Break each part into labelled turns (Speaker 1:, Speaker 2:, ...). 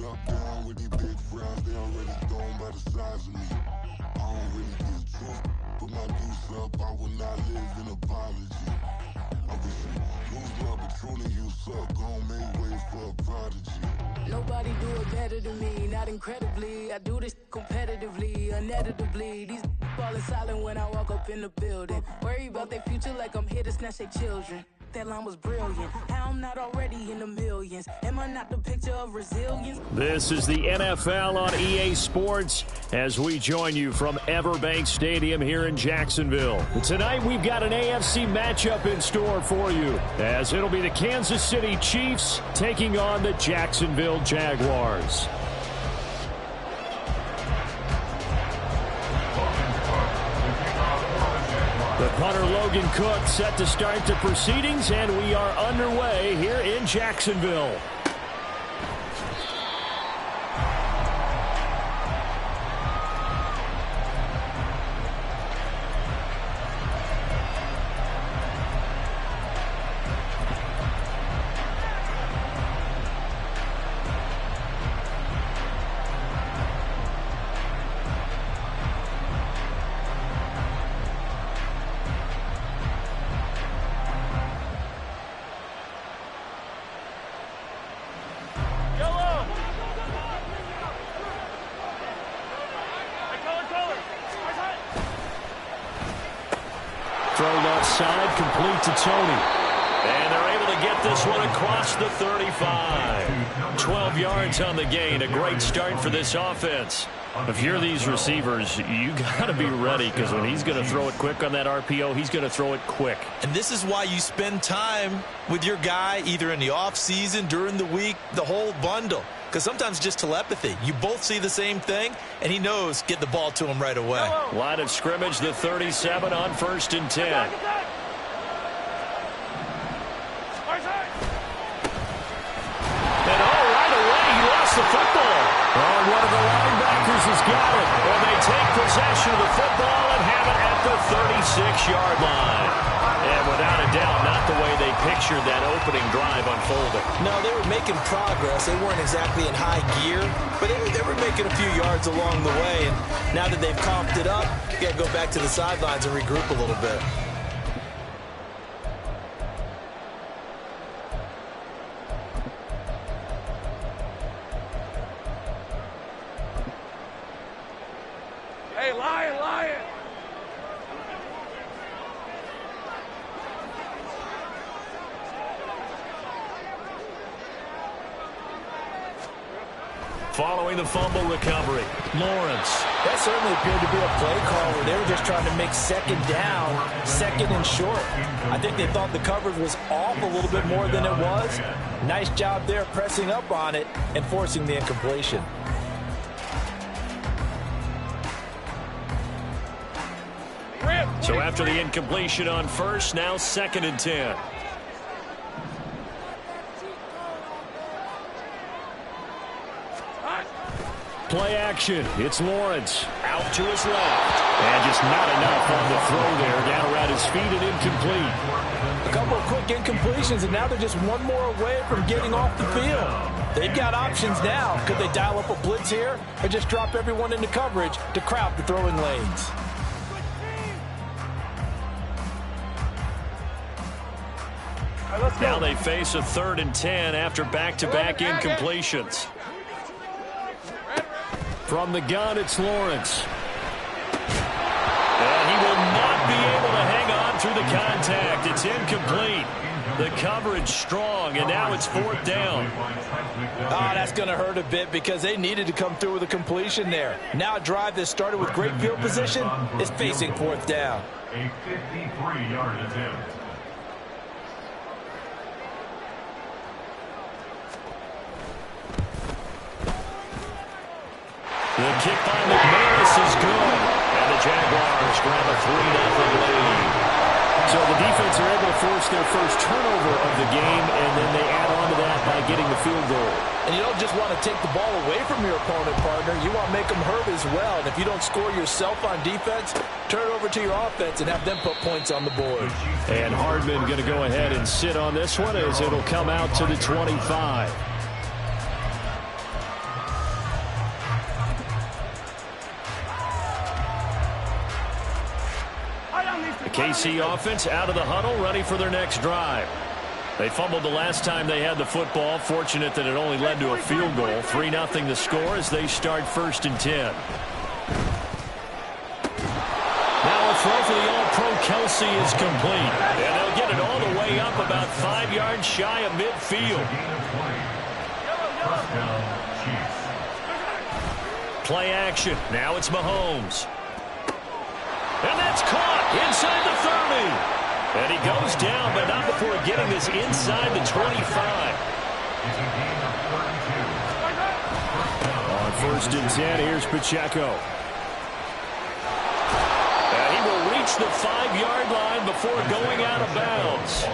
Speaker 1: Top down with these big frowns, they already gone by the size of me. I don't really get drunk, put my deuce up, I will not live in apology. I wish you lose love, but truly you suck, gon' make way for a prodigy.
Speaker 2: Nobody do it better than me, not incredibly. I do this competitively, uneditably. These falling silent when I walk up in the building. Worry about their future like I'm here to snatch their children. That line was brilliant. How I'm not already in the millions. Am I not the picture of resilience?
Speaker 3: This is the NFL on EA Sports as we join you from Everbank Stadium here in Jacksonville. Tonight we've got an AFC matchup in store for you as it'll be the Kansas City Chiefs taking on the Jacksonville Jaguars. The punter Logan Cook set to start the proceedings, and we are underway here in Jacksonville. Throw left side, complete to Tony. And they're able to get this one across the 35. 12 yards on the gain. A great start for this offense. If you're these receivers, you got to be ready because when he's going to throw it quick on that RPO, he's going to throw it quick.
Speaker 4: And this is why you spend time with your guy either in the offseason, during the week, the whole bundle. Because sometimes just telepathy. You both see the same thing, and he knows get the ball to him right away.
Speaker 3: Line of scrimmage, the 37 on 1st and 10. And right away, he lost the football. Oh, one of the linebackers has got it. Well, they take possession of the football and have it at the 36-yard line. And without a doubt, not the way they pictured that opening drive unfolding.
Speaker 4: No, they were making progress. They weren't exactly in high gear, but they were making a few yards along the way. And now that they've comped it up, you got to go back to the sidelines and regroup a little bit.
Speaker 5: Hey, Lion!
Speaker 3: Following the fumble recovery, Lawrence.
Speaker 4: That certainly appeared to be a play call where they were just trying to make second down, second and short. I think they thought the coverage was off a little bit more than it was. Nice job there pressing up on it and forcing the incompletion.
Speaker 3: So after the incompletion on first, now 2nd and 10. Play action. It's Lawrence. Out to his left. And just not enough on the throw there. Down around his feet and incomplete.
Speaker 4: A couple of quick incompletions, and now they're just one more away from getting off the field. They've got options now. Could they dial up a blitz here or just drop everyone into coverage to crowd the throwing lanes?
Speaker 3: Now they face a 3rd and 10 after back-to-back incompletions. From the gun, it's Lawrence. And he will not be able to hang on through the contact. It's incomplete. The coverage strong, and now it's 4th down.
Speaker 4: Oh, that's going to hurt a bit because they needed to come through with a completion there. Now a drive that started with great field position is facing 4th down.
Speaker 6: A 53-yard attempt.
Speaker 3: The kick by McManus is good. And the Jaguars grab a 3-0 lead. So the defense are able to force their first turnover of the game, and then they add on to that by getting the field goal.
Speaker 4: And you don't just want to take the ball away from your opponent, partner. You want to make them hurt as well. And if you don't score yourself on defense, turn it over to your offense and have them put points on the board.
Speaker 3: And Hardman going to go ahead and sit on this one as it'll come out to the 25. KC offense out of the huddle, ready for their next drive. They fumbled the last time they had the football. Fortunate that it only led to a field goal. 3-0 the score as they start 1st and 10. Now a throw for the All-Pro Kelsey is complete. And they'll get it all the way up about 5 yards shy of midfield. Play action. Now it's Mahomes. And that's caught inside the 30. And he goes down, but not before getting this inside the 25. On 1st and 10, here's Pacheco. And he will reach the 5-yard line before going out of bounds.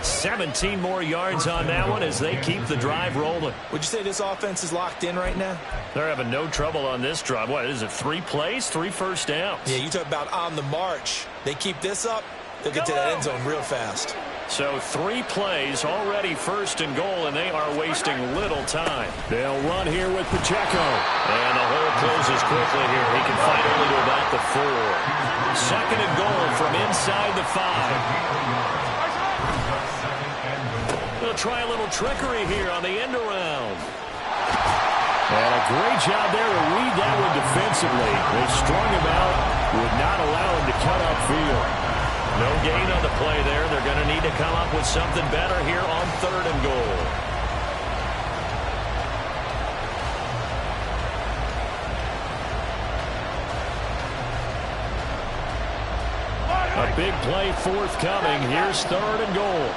Speaker 3: 17 more yards on that one as they keep the drive rolling.
Speaker 4: Would you say this offense is locked in right now?
Speaker 3: They're having no trouble on this drive. What is it, 3 plays, 3 first downs?
Speaker 4: Yeah, you talk about on the march. They keep this up, they'll get to that end zone real fast.
Speaker 3: So 3 plays, already 1st and goal, and they are wasting little time. They'll run here with Pacheco. And the hole closes quickly here. He can fight only to about the 4. 2nd and goal from inside the 5. They'll try a little trickery here on the end around. And a great job there to read that one defensively. They strung him out, would not allow him to cut upfield. No gain on the play there. They're going to need to come up with something better here on 3rd and goal. A big play forthcoming. Here's 3rd and goal.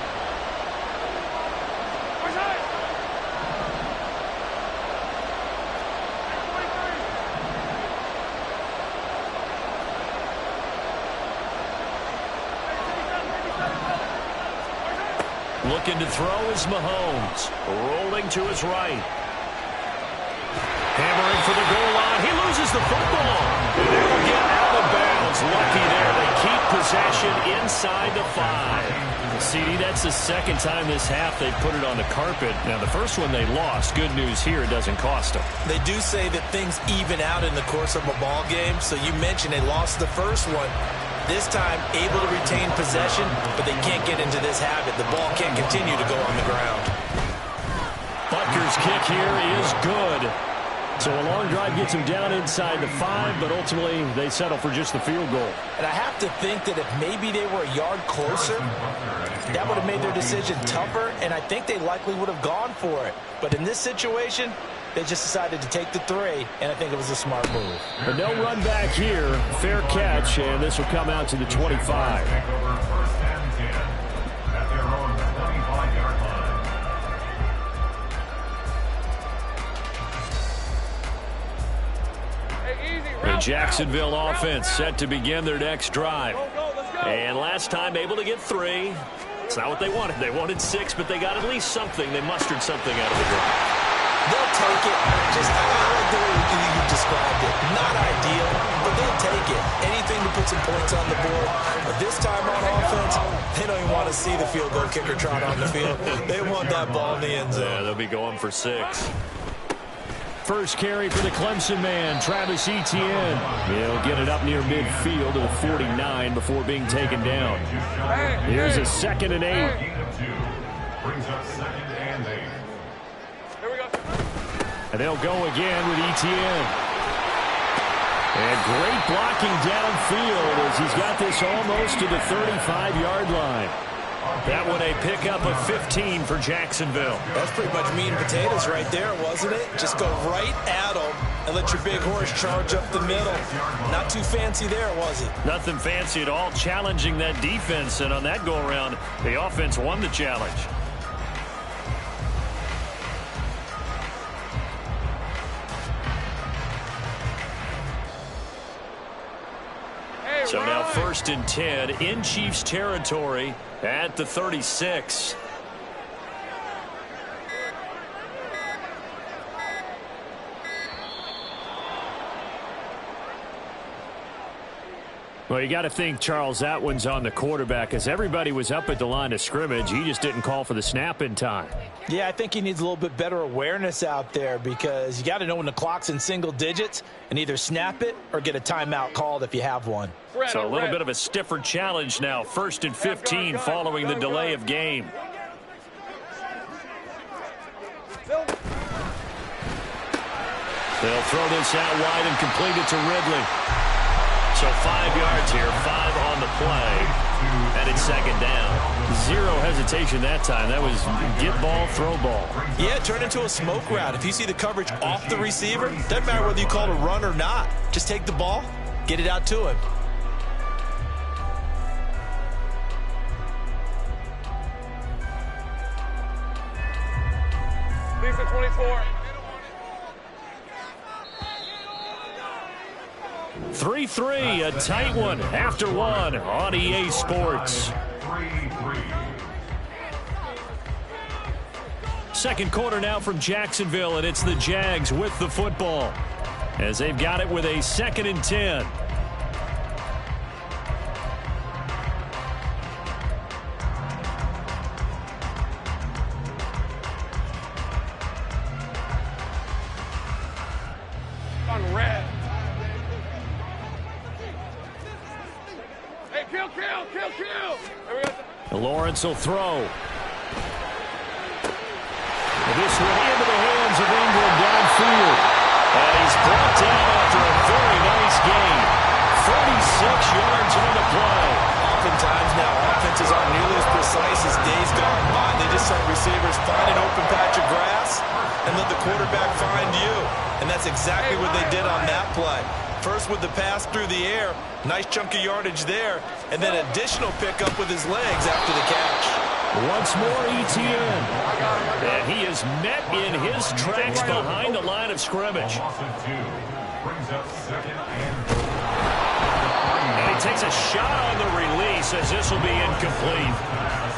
Speaker 3: Looking to throw is Mahomes. Rolling to his right. Hammering for the goal line. He loses the football. And they'll get out of bounds. Lucky there. They keep possession inside the 5. CD, that's the 2nd time this half they put it on the carpet. Now, the first one they lost. Good news here, it doesn't cost them.
Speaker 4: They do say that things even out in the course of a ball game. So you mentioned they lost the first one. This time, able to retain possession, but they can't get into this habit. The ball can't continue to go on the ground.
Speaker 3: Butker's kick here is good. So a long drive gets them down inside the 5, but ultimately they settle for just the field goal.
Speaker 4: And I have to think that if maybe they were a yard closer, that would have made their decision tougher, and I think they likely would have gone for it. But in this situation, they just decided to take the 3, and I think it was a smart move.
Speaker 3: But no run back here. Fair catch, and this will come out to the 25. The Jacksonville offense set to begin their next drive. And last time able to get 3. It's not what they wanted. They wanted 6, but they got at least something. They mustered something out of the drive.
Speaker 4: They'll take it. Just I like the way you described it. Not ideal, but they'll take it. Anything to put some points on the board. But this time on offense, they don't even want to see the field goal kicker trot on the field. They want that ball in the end zone.
Speaker 3: Yeah, they'll be going for 6. First carry for the Clemson man, Travis Etienne. He'll get it up near midfield to the 49 before being taken down. Here's a 2nd and 8.
Speaker 6: Brings up 2nd and 8.
Speaker 3: And they'll go again with Etienne. And great blocking downfield as he's got this almost to the 35-yard line. That one a pickup of 15 for Jacksonville.
Speaker 4: That's pretty much meat and potatoes right there, wasn't it? Just go right at them and let your big horse charge up the middle. Not too fancy there, was it?
Speaker 3: Nothing fancy at all, challenging that defense. And on that go-around, the offense won the challenge. So now 1st and 10 in Chiefs territory at the 36. Well, you got to think, Charles, that one's on the quarterback as everybody was up at the line of scrimmage. He just didn't call for the snap in time.
Speaker 4: Yeah, I think he needs a little bit better awareness out there because you got to know when the clock's in single digits and either snap it or get a timeout called if you have one.
Speaker 3: So a little bit of a stiffer challenge now. 1st and 15 following the delay of game. They'll throw this out wide and complete it to Ridley. So 5 yards here, 5 on the play, and it's 2nd down. 0 hesitation that time. That was get ball, throw ball.
Speaker 4: Yeah, turn into a smoke route. If you see the coverage off the receiver, doesn't matter whether you call it a run or not. Just take the ball, get it out to him.
Speaker 5: Lisa 24.
Speaker 3: 3-3, a tight one after one on EA Sports.
Speaker 6: 3-3.
Speaker 3: Second quarter now from Jacksonville, and it's the Jags with the football as they've got it with a 2nd and 10.
Speaker 5: On red. Hey, kill.
Speaker 3: Lawrence will throw. This one into the hands of Ingram downfield. And he's brought down after a very nice gain. 36 yards on the play.
Speaker 4: Oftentimes now, offenses aren't nearly as precise as days gone by. They just let receivers find an open patch of grass and let the quarterback find you. And that's exactly what they did on that play. First with the pass through the air, nice chunk of yardage there, and then additional pickup with his legs after the catch.
Speaker 3: Once more ETN. And he is met in his tracks behind the line of scrimmage.
Speaker 6: Loss of 2. Brings up 2nd and 4.
Speaker 3: And he takes a shot on the release as this will be incomplete.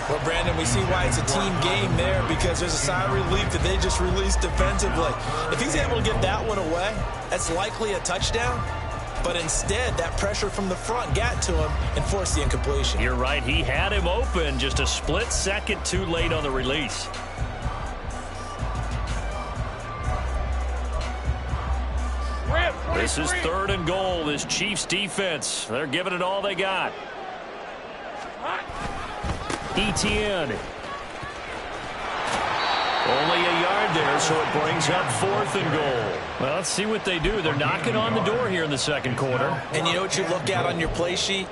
Speaker 4: Well, Brandon, we see why it's a team game there because there's a sigh of relief that they just released defensively. If he's able to get that one away, that's likely a touchdown. But instead, that pressure from the front got to him and forced the incompletion.
Speaker 3: You're right. He had him open, just a split second too late on the release. This is 3rd and goal. This Chiefs defense, they're giving it all they got. ETN. Only a yard there, so it brings up 4th and goal. Well, let's see what they do. They're knocking on the door here in the second quarter.
Speaker 4: And you know what you look at on your play sheet?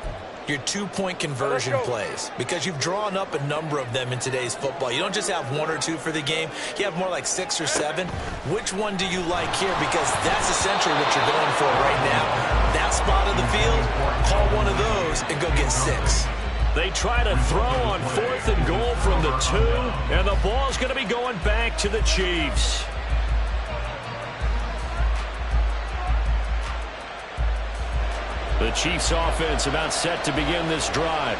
Speaker 4: Your 2-point conversion plays, because you've drawn up a number of them in today's football. You don't just have 1 or 2 for the game. You have more like 6 or 7. Which one do you like here? Because that's essentially what you're going for right now. That spot of the field, call one of those and go get 6.
Speaker 3: They try to throw on 4th and goal from the 2, and the ball's going to be going back to the Chiefs. The Chiefs offense about set to begin this drive.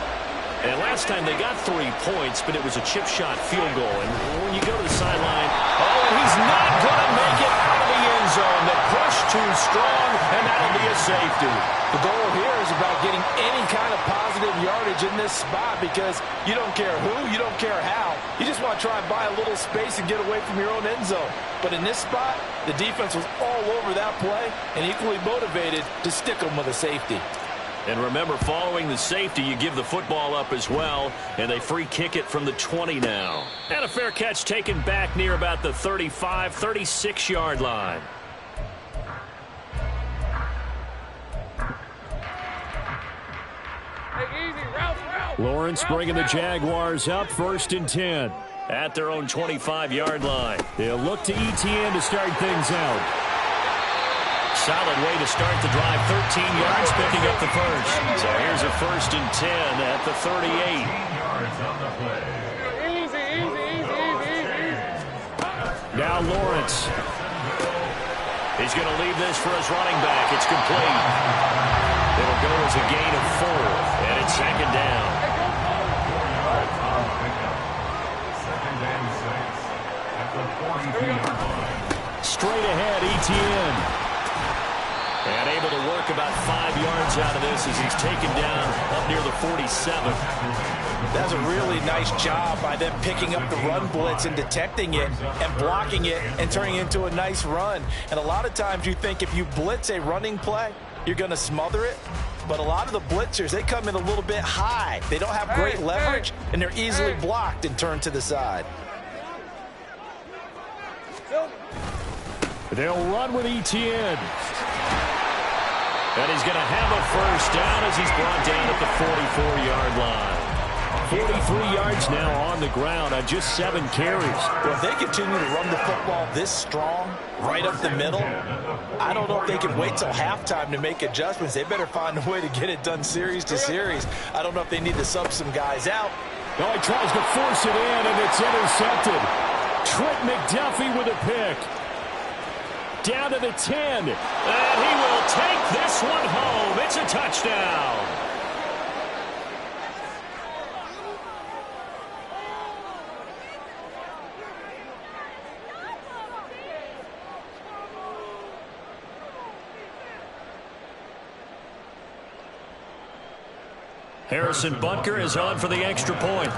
Speaker 3: And last time they got 3 points, but it was a chip shot field goal. And when you go to the sideline, and he's not going to make it out of the end zone. The push too strong, and that'll be a safety.
Speaker 7: The goal here is about getting any kind of positive yardage in this spot because you don't care who, you don't care how. You just want to try and buy a little space and get away from your own end zone. But in this spot, the defense was all over that play and equally motivated to stick them with a safety.
Speaker 3: And remember, following the safety, you give the football up as well, and they free kick it from the 20 now. And a fair catch taken back near about the 35, 36-yard line. Lawrence bringing the Jaguars up 1st and 10 at their own 25-yard line. They'll look to ETN to start things out. Solid way to start the drive. 13 yards, picking up the first. So here's a 1st and 10 at the 38.
Speaker 6: 15 yards on the play.
Speaker 5: Easy.
Speaker 3: Now Lawrence. He's going to leave this for his running back. It's complete. It'll go as a gain of 4, and it's 2nd down.
Speaker 6: 2nd and 6 at the 42-yard line.
Speaker 3: Straight ahead, ETN. And able to work about 5 yards out of this as he's taken down up near the 47.
Speaker 4: That's a really nice job by them picking up the run blitz and detecting it and blocking it and turning it into a nice run. And a lot of times you think if you blitz a running play, you're going to smother it. But a lot of the blitzers, they come in a little bit high. They don't have great leverage, and they're easily blocked and turned to the side.
Speaker 3: They'll run with Etienne. And he's going to have a first down as he's brought down at the 44-yard line. 43 yards now on the ground on just 7 carries.
Speaker 4: Well, if they continue to run the football this strong, right up the middle, I don't know if they can wait till halftime to make adjustments. They better find a way to get it done series to series. I don't know if they need to sub some guys out.
Speaker 3: Oh, he tries to force it in, and it's intercepted. Trent McDuffie with a pick. Down to the 10. And he will take this one home. It's a touchdown. Harrison Butker is on for the extra point.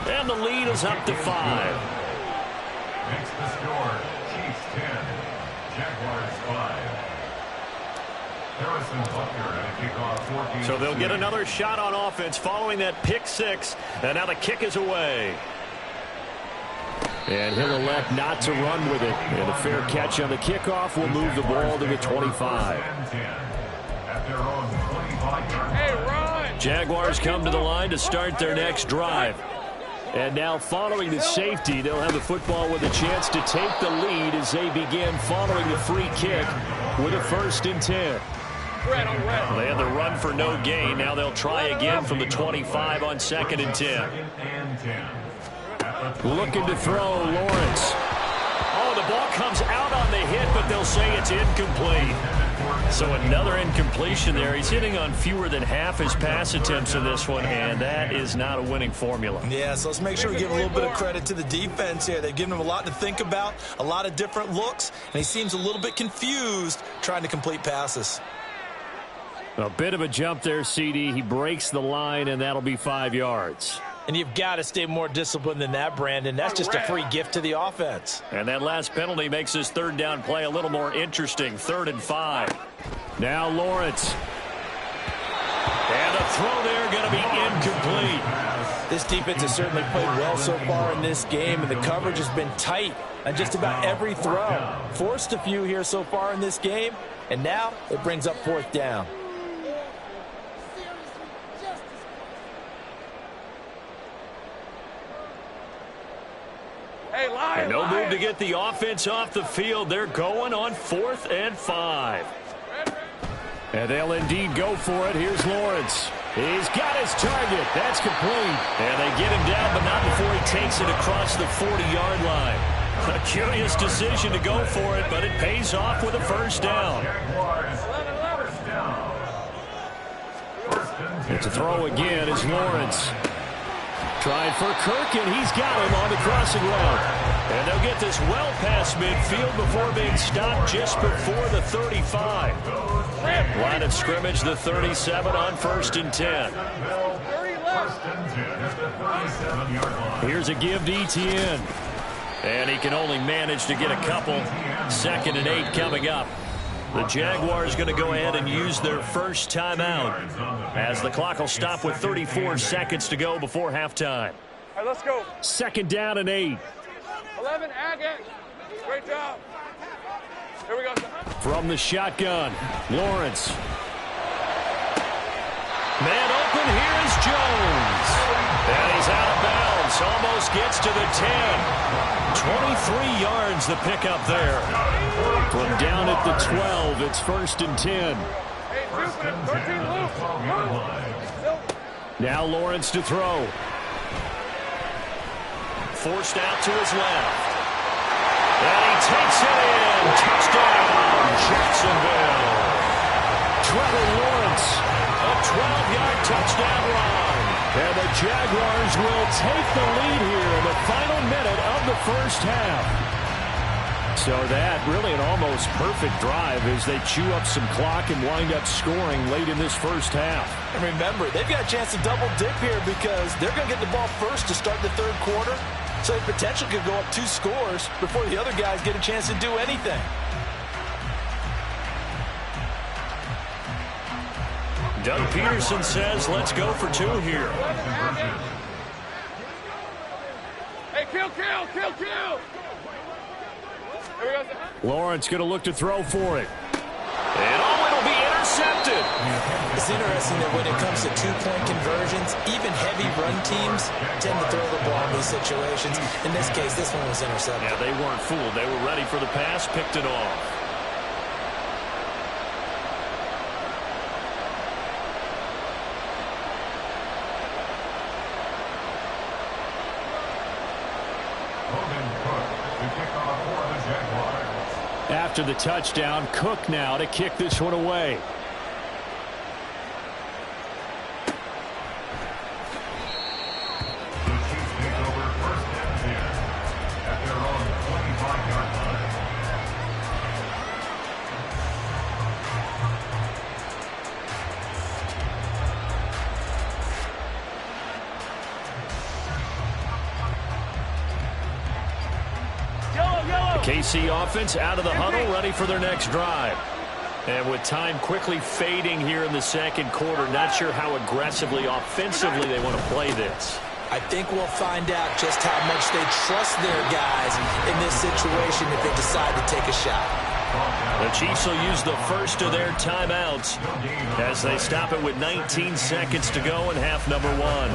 Speaker 3: And the lead is up to 5.
Speaker 6: Makes the score, Chiefs 10, Jaguars 5. Harrison Butker at a kickoff 14.
Speaker 3: So they'll get another shot on offense following that pick 6. And now the kick is away. And he'll elect not to run with it. And a fair catch on the kickoff will move the ball to the 25.
Speaker 5: Hey, run!
Speaker 3: Jaguars come to the line to start their next drive. And now following the safety, they'll have the football with a chance to take the lead as they begin following the free kick with a 1st and 10. They had the run for no gain. Now they'll try again from the 25 on 2nd and 10. Looking to throw, Lawrence. Oh, the ball comes out on the hit, but they'll say it's incomplete. So another incompletion there. He's hitting on fewer than half his pass attempts in this one, and that is not a winning formula.
Speaker 4: Yeah, so let's make sure we give a little bit of credit to the defense here. They've given him a lot to think about, a lot of different looks, and he seems a little bit confused trying to complete passes.
Speaker 3: A bit of a jump there, CD. He breaks the line, and that'll be 5 yards.
Speaker 4: And you've got to stay more disciplined than that, Brandon. That's just a free gift to the offense.
Speaker 3: And that last penalty makes this 3rd down play a little more interesting. 3rd and 5. Now Lawrence. And a throw there going to be incomplete.
Speaker 4: This defense has certainly played well so far in this game, and the coverage has been tight on just about every throw. Forced a few here so far in this game, and now it brings up 4th down.
Speaker 3: And no move to get the offense off the field. They're going on 4th and 5. And they'll indeed go for it. Here's Lawrence. He's got his target. That's complete. And they get him down, but not before he takes it across the 40-yard line. A curious decision to go for it, but it pays off with a 1st down. It's a throw again as Lawrence. Trying for Kirk, and he's got him on the crossing route. And they'll get this well past midfield before being stopped just before the 35. Line of scrimmage, the 37 on 1st and 10. Here's a give to Etienne. And he can only manage to get a couple. 2nd and 8 coming up. The Jaguars going to go ahead and use their first timeout as the clock will stop with 34 seconds to go before halftime.
Speaker 5: All right, let's go.
Speaker 3: 2nd down and 8.
Speaker 5: 11, Agate. Great job. Here we go.
Speaker 3: From the shotgun, Lawrence. Man open, here is Jones. And he's out of bounds, almost gets to the 10. 23 yards the pickup there. From down at the 12, it's 1st and 10.
Speaker 5: Hey, 13 loose.
Speaker 3: Now Lawrence to throw. Forced out to his left. And he takes it in. Touchdown, Jacksonville. Trevor Lawrence, a 12-yard touchdown run. And the Jaguars will take the lead here in the final minute of the 1st half. So that really an almost perfect drive as they chew up some clock and wind up scoring late in this first half.
Speaker 4: And remember, they've got a chance to double dip here because they're going to get the ball first to start the third quarter. So they potentially could go up 2 scores before the other guys get a chance to do anything.
Speaker 3: Doug Peterson says, let's go for 2 here.
Speaker 5: Hey, kill!
Speaker 3: Lawrence going to look to throw for it. And it'll be intercepted.
Speaker 4: It's interesting that when it comes to 2-point conversions, even heavy run teams tend to throw the ball in these situations. In this case, this one was intercepted.
Speaker 3: Yeah, they weren't fooled. They were ready for the pass, picked it off. After the touchdown, Cook now to kick this one away.
Speaker 6: The Chiefs take over first and 10 at their own 25-yard line.
Speaker 3: KC offense out of the huddle, ready for their next drive. And with time quickly fading here in the second quarter, not sure how aggressively, offensively they want to play this.
Speaker 4: I think we'll find out just how much they trust their guys in this situation if they decide to take a shot.
Speaker 3: The Chiefs will use the first of their timeouts as they stop it with 19 seconds to go in half number 1.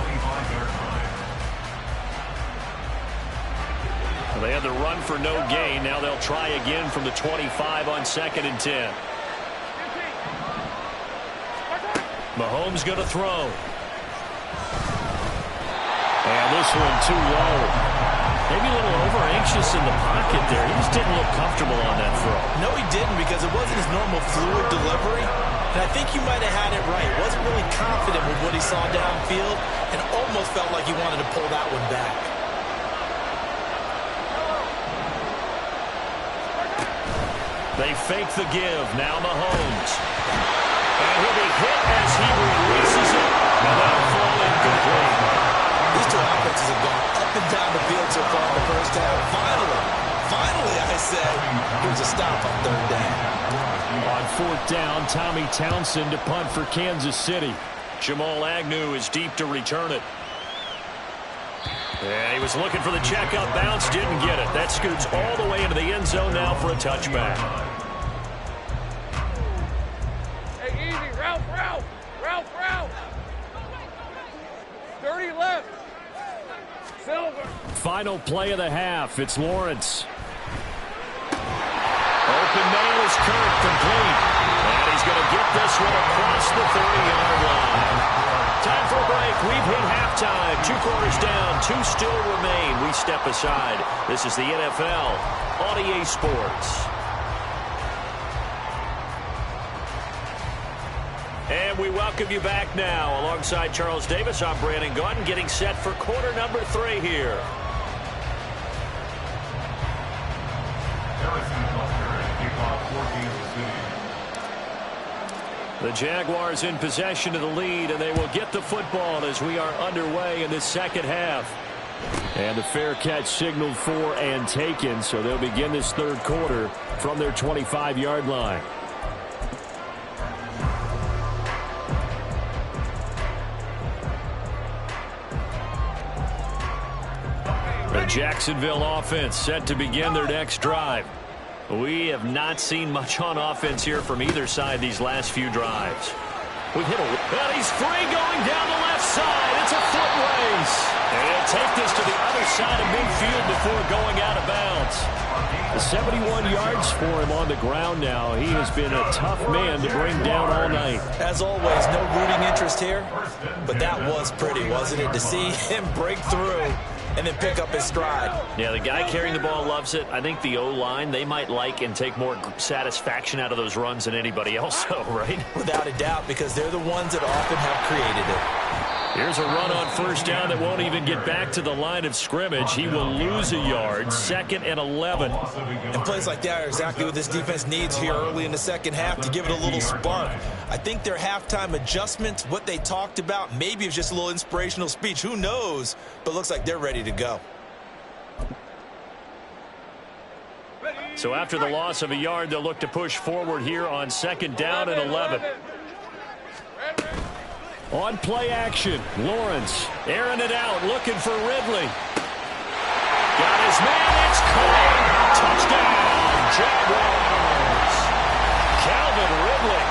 Speaker 3: They had the run for no gain. Now they'll try again from the 25 on 2nd and 10. Mahomes going to throw. And this one too low. Maybe a little over-anxious in the pocket there. He just didn't look comfortable on that throw.
Speaker 4: No, he didn't because it wasn't his normal fluid delivery. And I think you might have had it right. Wasn't really confident with what he saw downfield and almost felt like he wanted to pull that one back.
Speaker 3: They fake the give. Now Mahomes. And he'll be hit as he releases it. And that'll fall incomplete.
Speaker 4: These two offenses have gone up and down the field so far in the first half. Finally, I say, here's a stop on 3rd down.
Speaker 3: On 4th down, Tommy Townsend to punt for Kansas City. Jamal Agnew is deep to return it. Yeah, he was looking for the checkup bounce, didn't get it. That scoots all the way into the end zone now for a touchback.
Speaker 5: Hey, easy. Ralph. 30 left. Silver.
Speaker 3: Final play of the half. It's Lawrence. Open man is Kirk, complete. And he's going to get this one across the 30-yard line. Time for a break. We've hit halftime. 2 quarters down. 2 still remain. We step aside. This is the NFL on EA Sports. And we welcome you back now. Alongside Charles Davis, I'm Brandon Gaudin, getting set for quarter number 3 here. The Jaguars in possession of the lead, and they will get the football as we are underway in this second half. And the fair catch signaled for and taken, so they'll begin this third quarter from their 25-yard line. The Jacksonville offense set to begin their next drive. We have not seen much on offense here from either side these last few drives. We hit and he's free going down the left side. It's a foot race. And he'll take this to the other side of midfield before going out of bounds. The 71 yards for him on the ground now. He has been a tough man to bring down all night.
Speaker 4: As always, no rooting interest here, but that was pretty, wasn't it? To see him break through and then pick up his stride.
Speaker 3: Yeah, the guy carrying the ball loves it. I think the O-line, they might like and take more satisfaction out of those runs than anybody else, right?
Speaker 4: Without a doubt, because they're the ones that often have created it.
Speaker 3: Here's a run on first down that won't even get back to the line of scrimmage. He will lose a yard, 2nd and 11.
Speaker 4: And plays like that are exactly what this defense needs here early in the second half to give it a little spark. I think their halftime adjustments, what they talked about, maybe it was just a little inspirational speech. Who knows? But it looks like they're ready to go.
Speaker 3: So after the loss of a yard, they'll look to push forward here on 2nd down and 11. On play action, Lawrence airing it out, looking for Ridley. Got his man, it's caught. Touchdown, Jaguars. Calvin Ridley,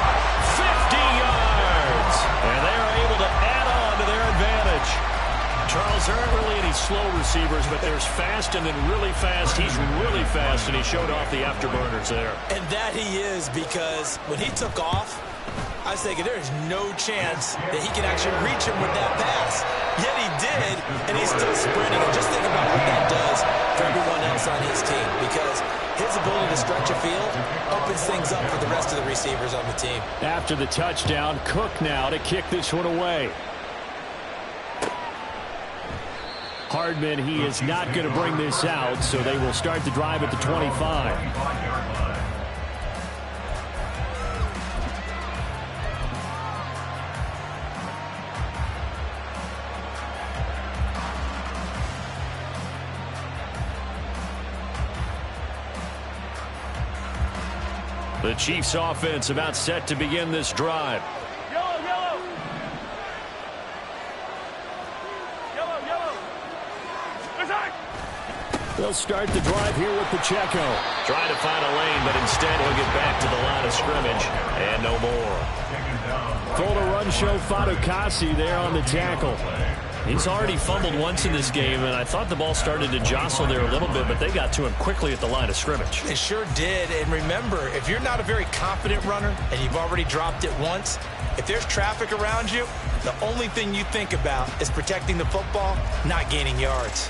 Speaker 3: 50 yards. And they are able to add on to their advantage. Charles, there aren't really any slow receivers, but there's fast and then really fast. He's really fast, and he showed off the afterburners there.
Speaker 4: And that he is, because when he took off, I was thinking there's no chance that he can actually reach him with that pass. Yet he did, and he's still sprinting. And just think about what that does for everyone else on his team, because his ability to stretch a field opens things up for the rest of the receivers on the team.
Speaker 3: After the touchdown, Cook now to kick this one away. Hardman, he is not going to bring this out, so they will start the drive at the 25. The Chiefs offense about set to begin this drive. They'll start the drive here with Pacheco. Trying to find a lane, but instead he'll get back to the line of scrimmage. And no more. Full to run show Fatukasi there on the tackle. He's already fumbled once in this game, and I thought the ball started to jostle there a little bit, but they got to him quickly at the line of scrimmage.
Speaker 4: They sure did. And remember, if you're not a very confident runner and you've already dropped it once, if there's traffic around you, the only thing you think about is protecting the football, not gaining yards.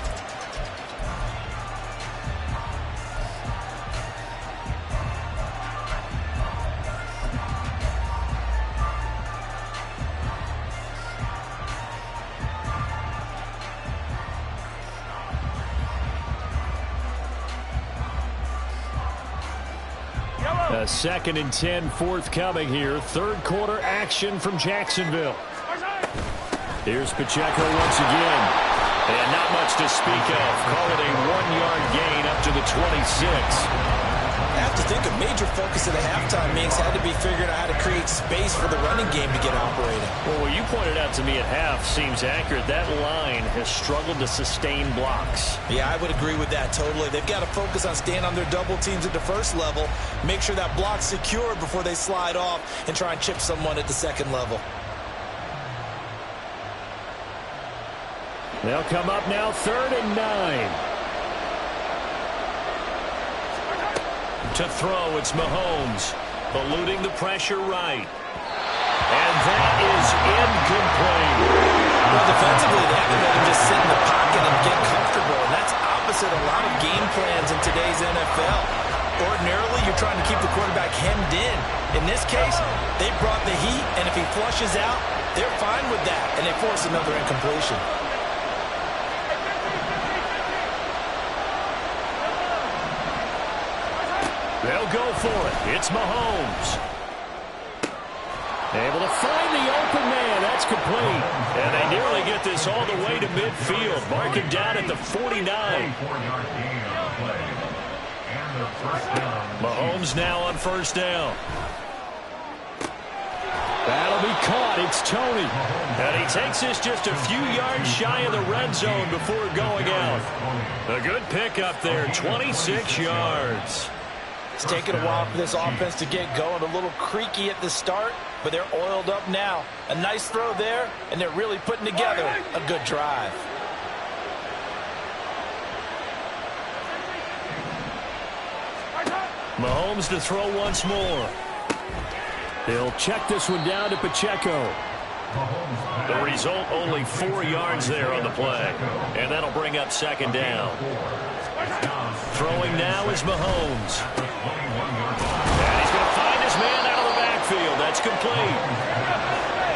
Speaker 3: A 2nd and 10 forthcoming here. Third quarter action from Jacksonville. Here's Pacheco once again. And not much to speak of. Call it a 1-yard gain up to the 26.
Speaker 4: I have to think a major focus of the halftime meetings had to be figuring out how to create space for the running game to get operating.
Speaker 3: Well, what you pointed out to me at half seems accurate. That line has struggled to sustain blocks.
Speaker 4: Yeah, I would agree with that totally. They've got to focus on staying on their double teams at the first level, make sure that block's secure before they slide off and try and chip someone at the second level.
Speaker 3: They'll come up now 3rd and 9. To throw, it's Mahomes, eluding the pressure right. And that is incomplete.
Speaker 4: Well, defensively, they haven't let him just sit in the pocket and get comfortable, and that's opposite a lot of game plans in today's NFL. Ordinarily, you're trying to keep the quarterback hemmed in. In this case, they brought the heat, and if he flushes out, they're fine with that, and they force another incompletion.
Speaker 3: They'll go for it. It's Mahomes. Able to find the open man. That's complete. And they nearly get this all the way to midfield. Mark him down at the 49. Mahomes now on first down. That'll be caught. It's Tony. And he takes this just a few yards shy of the red zone before going out. A good pickup there, 26 yards.
Speaker 4: It's taken a while for this offense to get going. A little creaky at the start, but they're oiled up now. A nice throw there, and they're really putting together a good drive.
Speaker 3: Mahomes to throw once more. He'll check this one down to Pacheco. The result, only 4 yards there on the play. And that'll bring up 2nd down. Throwing now is Mahomes. And he's going to find his man out of the backfield. That's complete.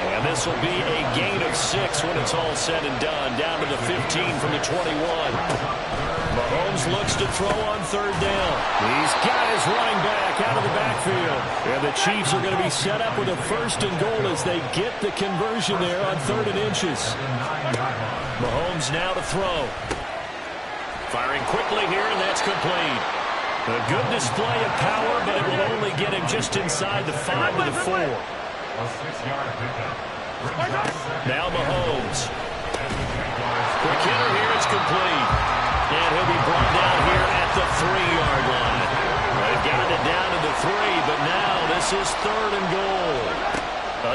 Speaker 3: And this will be a gain of 6 when it's all said and done. Down to the 15 from the 21. Mahomes looks to throw on 3rd down. He's got his running back out of the backfield. And the Chiefs are going to be set up with a 1st and goal as they get the conversion there on 3rd and inches. Mahomes now to throw. Firing quickly here, and that's complete. A good display of power, but it will only get him just inside the 5 to the 4. Now Mahomes. Quick hitter here, it's complete. And he'll be brought down here at the 3-yard line. They've got it down to the 3, but now this is 3rd and goal.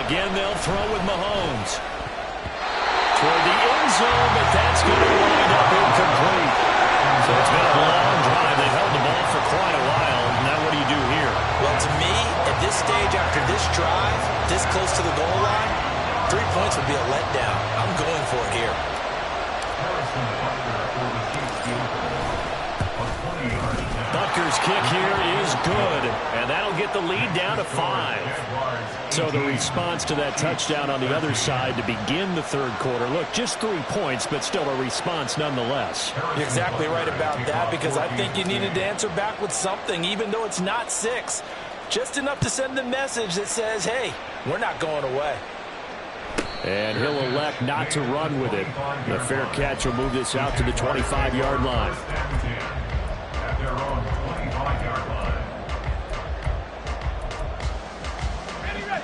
Speaker 3: Again, they'll throw with Mahomes. Toward the end zone, but that's going to wind up incomplete. So it's been a long drive. They've held the ball for quite a while. Now what do you do here?
Speaker 4: Well, to me, at this stage after this drive, this close to the goal line, 3 points would be a letdown. I'm going for it here.
Speaker 3: Butker's kick here is good, and that'll get the lead down to 5. So the response to that touchdown on the other side to begin the 3rd quarter. Look, just 3 points, but still a response nonetheless.
Speaker 4: You're exactly right about that, because I think you needed to answer back with something, even though it's not 6. Just enough to send the message that says, hey, we're not going away.
Speaker 3: And he'll elect not to run with it. The fair catch will move this out to the 25-yard line.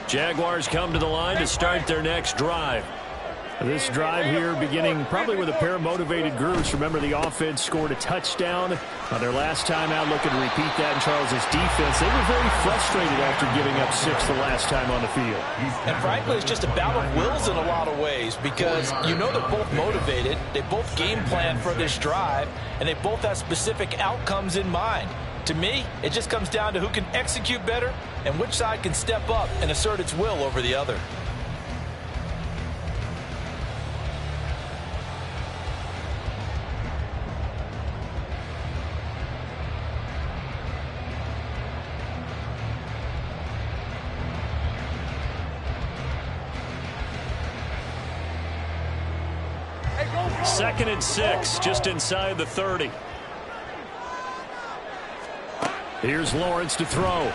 Speaker 3: Jaguars come to the line to start their next drive. This drive here beginning probably with a pair of motivated groups. Remember, the offense scored a touchdown on their last time out, looking to repeat that in Charles's defense. They were very frustrated after giving up 6 the last time on the field.
Speaker 4: And frankly, it's just a battle of wills in a lot of ways, because you know they're both motivated, they both game plan for this drive, and they both have specific outcomes in mind. To me, it just comes down to who can execute better and which side can step up and assert its will over the other.
Speaker 3: Second and 6, just inside the 30. Here's Lawrence to throw.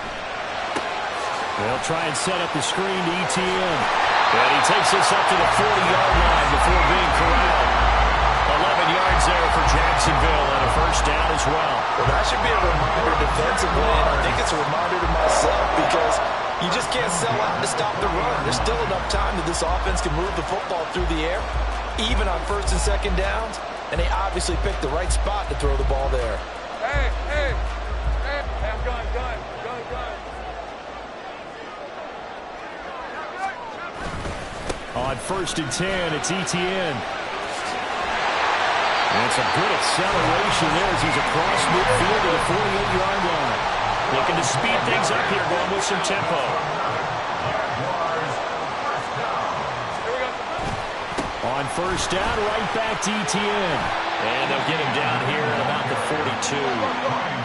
Speaker 3: They'll try and set up the screen to ETN. And he takes this up to the 40-yard line before being corralled. 11 yards there for Jacksonville and a 1st down as well.
Speaker 4: Well, that should be a reminder defensively, and I think it's a reminder to myself, because you just can't sell out to stop the run. There's still enough time that this offense can move the football through the air, even on 1st and 2nd downs, and they obviously picked the right spot to throw the ball there.
Speaker 5: Hey, I'm gun.
Speaker 3: On 1st and 10, it's ETN. And it's a good acceleration there as he's across midfield to the 48-yard line. Looking to speed things up here, going with some tempo. On 1st down, right back to ETN. And they'll get him down here at about the 42.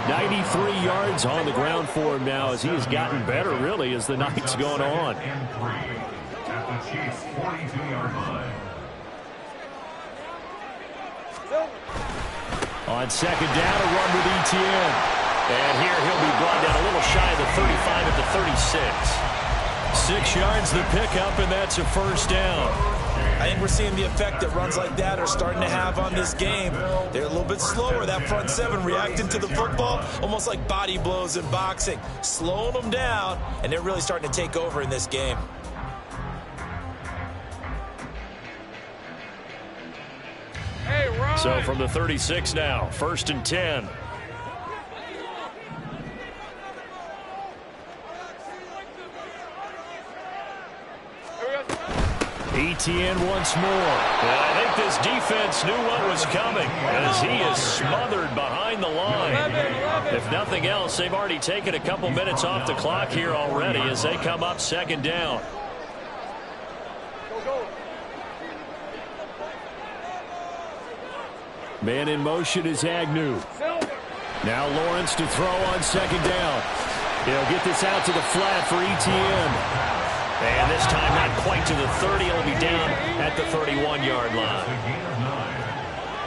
Speaker 3: 93 yards on the ground for him now as he has gotten better, really, as the night's gone on.
Speaker 6: At the Chiefs' 42-yard line.
Speaker 3: On 2nd down, a run with ETN. And here he'll be brought down a little shy of the 35 at the 36. 6 yards the pickup, and that's a 1st down.
Speaker 4: I think we're seeing the effect that runs like that are starting to have on this game. They're a little bit slower. That front 7 reacting to the football, almost like body blows in boxing, slowing them down, and they're really starting to take over in this game.
Speaker 3: So from the 36 now, 1st and 10. ETN once more. And I think this defense knew what was coming as he is smothered behind the line. If nothing else, they've already taken a couple minutes off the clock here already as they come up 2nd down. Man in motion is Agnew. Now Lawrence to throw on 2nd down. He'll get this out to the flat for ETN. And this time not quite to the 30. It'll be down at the 31-yard line.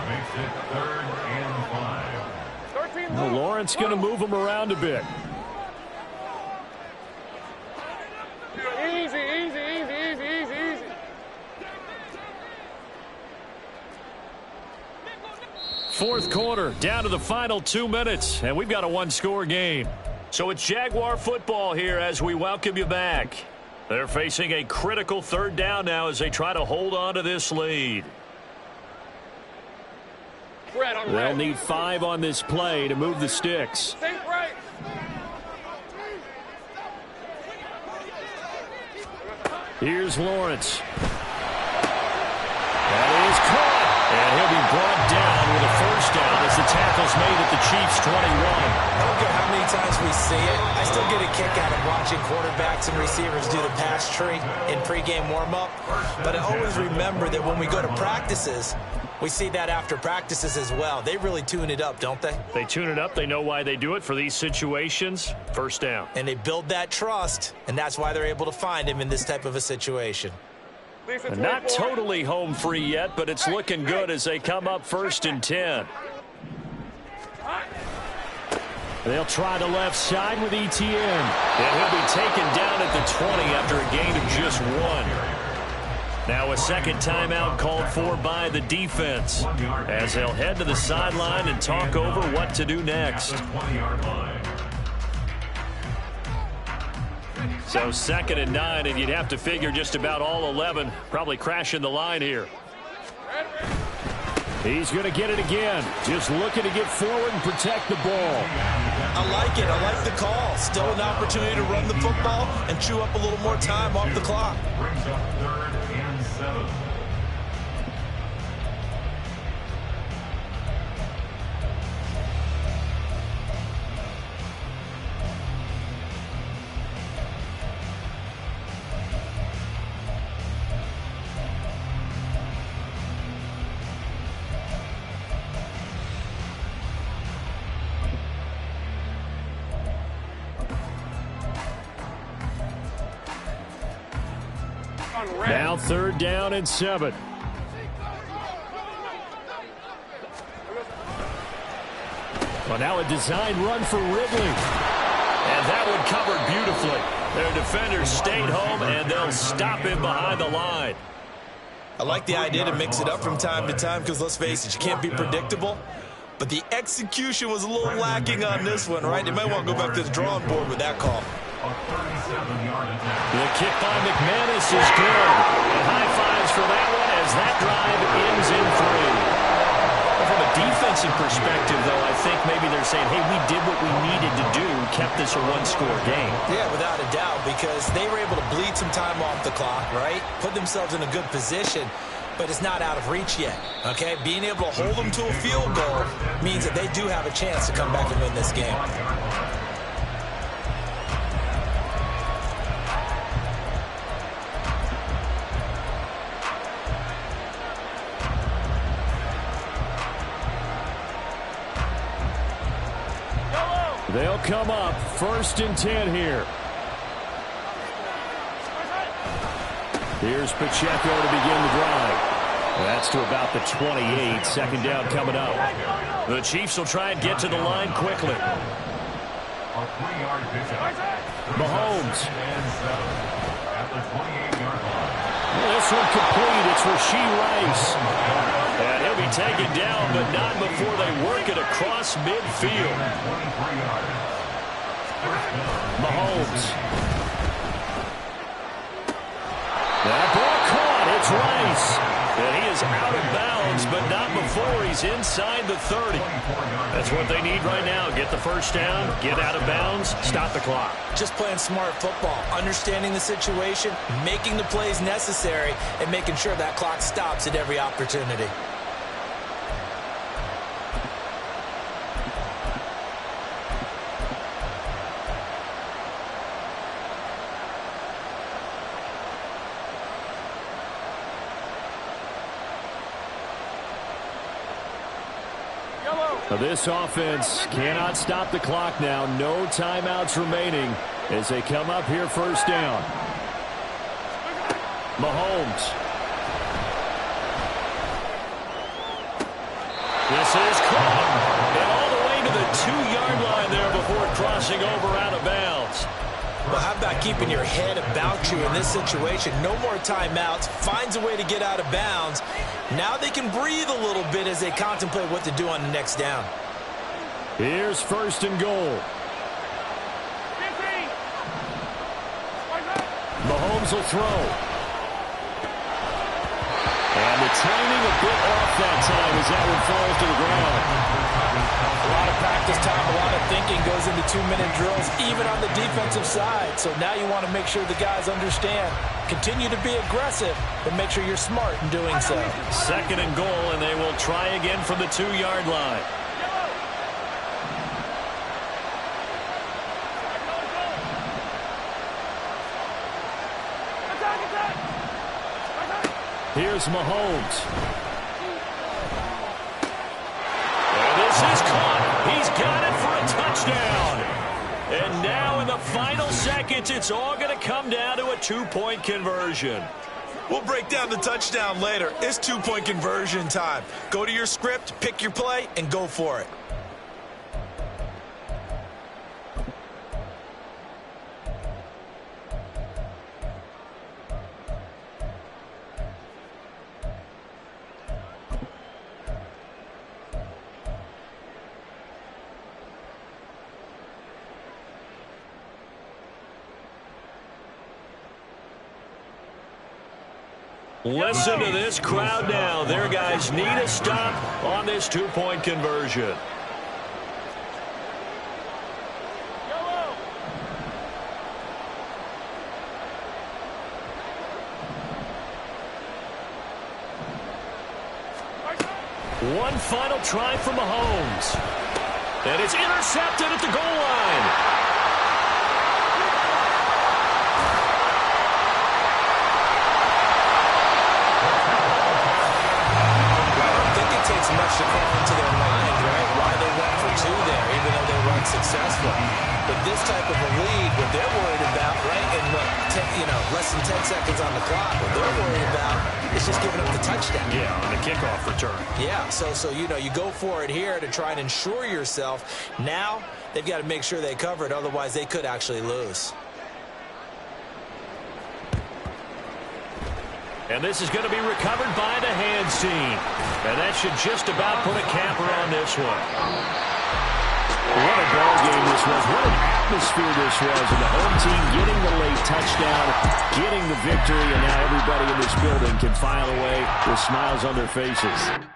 Speaker 6: Makes it 3rd and 5.
Speaker 3: Well, Lawrence going to move him around a bit.
Speaker 5: Easy, easy, easy, easy, easy, easy.
Speaker 3: Fourth quarter, down to the final 2 minutes, and we've got a one-score game. So it's Jaguar football here as we welcome you back. They're facing a critical 3rd down now as they try to hold on to this lead. They'll need 5 on this play to move the sticks. Here's Lawrence. That is caught. And he'll be brought down with a 1st down as the tackle's made at the Chiefs' 21.
Speaker 4: I don't care how many times we see it. I still get a kick out of watching quarterbacks and receivers do the pass tree in pregame warm-up. But I always remember that when we go to practices, we see that after practices as well. They really tune it up, don't they?
Speaker 3: They tune it up. They know why they do it for these situations. 1st down.
Speaker 4: And they build that trust, and that's why they're able to find him in this type of a situation.
Speaker 3: Not totally home free yet, but it's looking good as they come up 1st and 10. They'll try the left side with Etienne. And he'll be taken down at the 20 after a gain of just 1. Now a second timeout called for by the defense as they'll head to the sideline and talk over what to do next. So 2nd and 9, and you'd have to figure just about all 11 probably crashing the line here. He's going to get it again. Just looking to get forward and protect the ball.
Speaker 4: I like it. I like the call. Still an opportunity to run the football and chew up a little more time off the clock.
Speaker 6: Brings up 3rd and 7.
Speaker 3: Now 3rd down and 7. Well, now a design run for Ridley. And that one covered beautifully. Their defenders stayed home, and they'll stop him behind the line.
Speaker 4: I like the idea to mix it up from time to time because, let's face it, you can't be predictable. But the execution was a little lacking on this one, right? They might want to go back to the drawing board with that call.
Speaker 3: The kick by McManus is good. And high fives for that one as that drive ends in 3. Well, from a defensive perspective, though, I think maybe they're saying, hey, we did what we needed to do, kept this a one-score game.
Speaker 4: Yeah, without a doubt, because they were able to bleed some time off the clock, right? Put themselves in a good position, but it's not out of reach yet, okay? Being able to hold them to a field goal means that they do have a chance to come back and win this game.
Speaker 3: They'll come up 1st and 10 here. Here's Pacheco to begin the drive. That's to about the 28. 2nd down coming up. The Chiefs will try and get to the line quickly. Mahomes. This one complete. It's Rashee Rice. And he'll be taken down, but not before they work it across midfield. Mahomes. That ball caught. It's Rice. And he is out of bounds, but not before he's inside the 30. That's what they need right now. Get the 1st down, get out of bounds, stop the clock.
Speaker 4: Just playing smart football, understanding the situation, making the plays necessary, and making sure that clock stops at every opportunity.
Speaker 3: This offense cannot stop the clock now. No timeouts remaining as they come up here 1st down. Mahomes. This is caught. And all the way to the 2-yard line there before crossing over out of bounds.
Speaker 4: Well, how about keeping your head about you in this situation? No more timeouts. Finds a way to get out of bounds. Now they can breathe a little bit as they contemplate what to do on the next down.
Speaker 3: Here's 1st and goal. Mahomes will throw. And the timing a bit off that time as that one falls to the ground.
Speaker 4: A lot of practice time, a lot of thinking goes into 2-minute drills, even on the defensive side. So now you want to make sure the guys understand. Continue to be aggressive, but make sure you're smart in doing so.
Speaker 3: 2nd and goal, and they will try again from the 2-yard line. Here's Mahomes. And this is caught. He's got it for a touchdown. And now in the final seconds, it's all going to come down to a 2-point conversion.
Speaker 4: We'll break down the touchdown later. It's 2-point conversion time. Go to your script, pick your play, and go for it.
Speaker 3: Listen to this crowd now. Their guys need a stop on this 2-point conversion. One final try for Mahomes. And it's intercepted at the goal line.
Speaker 4: Much to call into their mind, right? Why they went for 2 there, even though they weren't successful. But this type of a lead, what they're worried about, right, and less than 10 seconds on the clock, what they're worried about is just giving up the touchdown.
Speaker 3: Yeah, on the kickoff return.
Speaker 4: Yeah, so you go for it here to try and ensure yourself. Now they've got to make sure they cover it, otherwise they could actually lose.
Speaker 3: And this is going to be recovered by the hands team. And that should just about put a capper on this one. What a ball game this was. What an atmosphere this was. And the home team getting the late touchdown, getting the victory, and now everybody in this building can file away with smiles on their faces.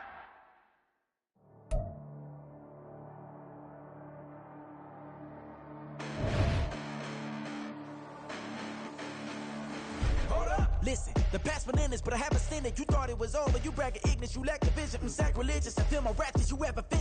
Speaker 8: Listen, the past bananas, but I haven't seen it. You thought it was over. You bragging ignorance, you lack the vision. Sacrilegious, I feel my wrath. Did you ever finish?